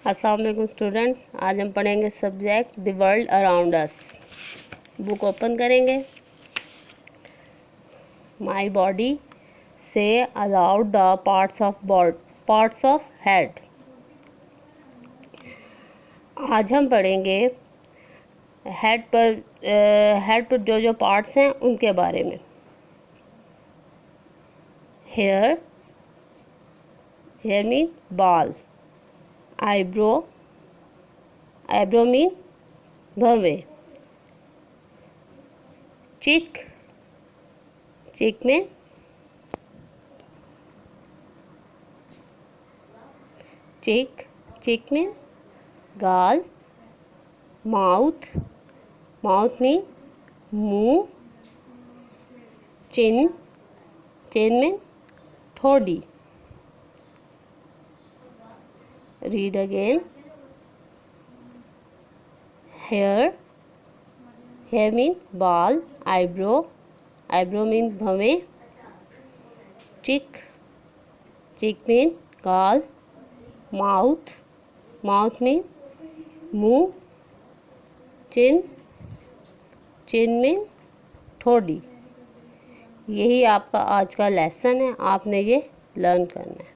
अस्सलाम वालेकुम स्टूडेंट्स, आज हम पढ़ेंगे subject the world around us. Book open करेंगे। माई बॉडी से allowed the parts of head. आज हम पढ़ेंगे हेड पर जो जो पार्ट्स हैं उनके बारे में। हेयर मीन बाल। आईब्रो मीन भवें। चिक में चिक में गाल। माउथ में मुंह। चिन में ठोड़ी। Read again. हेयर मीन बाल। आईब्रो मीन भवें। चिक मीन गाल। माउथ मीन मुंह। चिन में ठोड़ी। यही आपका आज का लेसन है, आपने ये लर्न करना है।